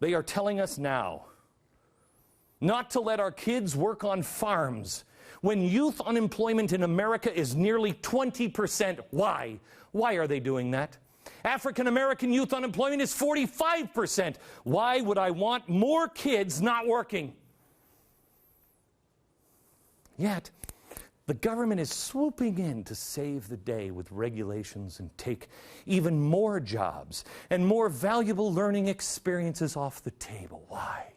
They are telling us now not to let our kids work on farms when youth unemployment in America is nearly 20%. Why? Why are they doing that? African American youth unemployment is 45%. Why would I want more kids not working? Yet, the government is swooping in to save the day with regulations and take even more jobs and more valuable learning experiences off the table. Why?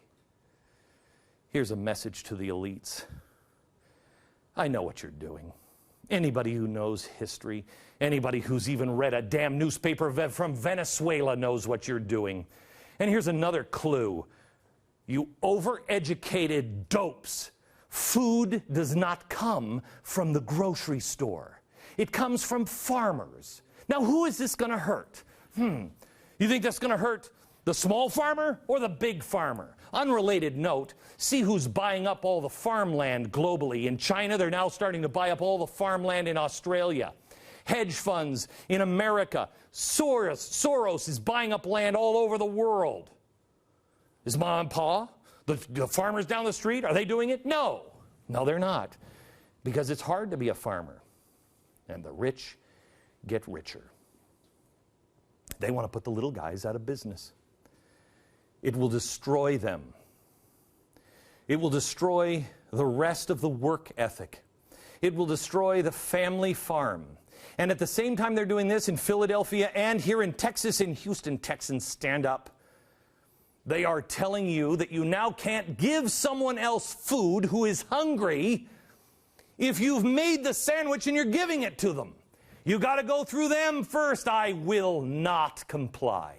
Here's a message to the elites. I know what you're doing. Anybody who knows history, anybody who's even read a damn newspaper from Venezuela knows what you're doing. And here's another clue. You overeducated dopes. Food does not come from the grocery store. It comes from farmers. Now, who is this going to hurt? You think that's going to hurt the small farmer or the big farmer? Unrelated note, see who's buying up all the farmland globally. In China, they're now starting to buy up all the farmland in Australia. Hedge funds in America. Soros is buying up land all over the world. Is Mom and Pa, the farmers down the street, are they doing it? No. No, they're not. Because it's hard to be a farmer. And the rich get richer. They want to put the little guys out of business. It will destroy them. It will destroy the rest of the work ethic. It will destroy the family farm. And at the same time they're doing this in Philadelphia and here in Texas, in Houston, Texans, stand up. They are telling you that you now can't give someone else food who is hungry if you've made the sandwich and you're giving it to them. You got to go through them first. I will not comply.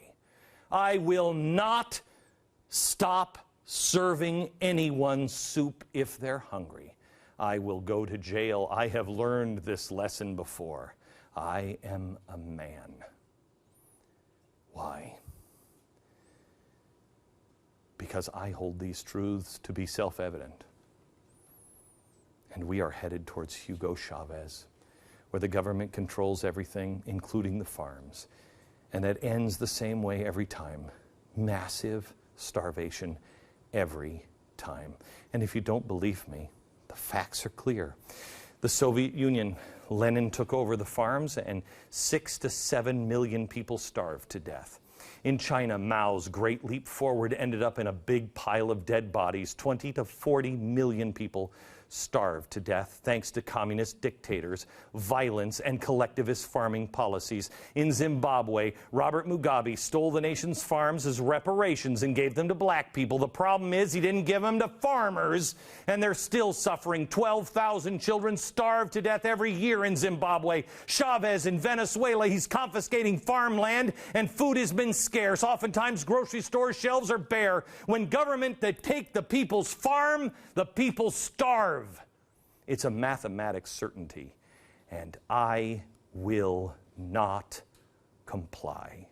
I will not stop serving anyone soup if they're hungry. I will go to jail. I have learned this lesson before. I am a man. Why? Because I hold these truths to be self-evident. And we are headed towards Hugo Chavez, where the government controls everything, including the farms. And that ends the same way every time. Massive starvation every time. And if you don't believe me, the facts are clear. The Soviet Union, Lenin took over the farms and 6 to 7 million people starved to death. In China, Mao's Great Leap Forward ended up in a big pile of dead bodies. 20 to 40 million people starved to death thanks to communist dictators, violence, and collectivist farming policies. In Zimbabwe, Robert Mugabe stole the nation's farms as reparations and gave them to black people. The problem is he didn't give them to farmers, and they're still suffering. 12,000 children starve to death every year in Zimbabwe. Chavez in Venezuela, he's confiscating farmland, and food has been scarce. Oftentimes, grocery store shelves are bare. When government they take the people's farm, the people starve. It's a mathematics certainty, and I will not comply.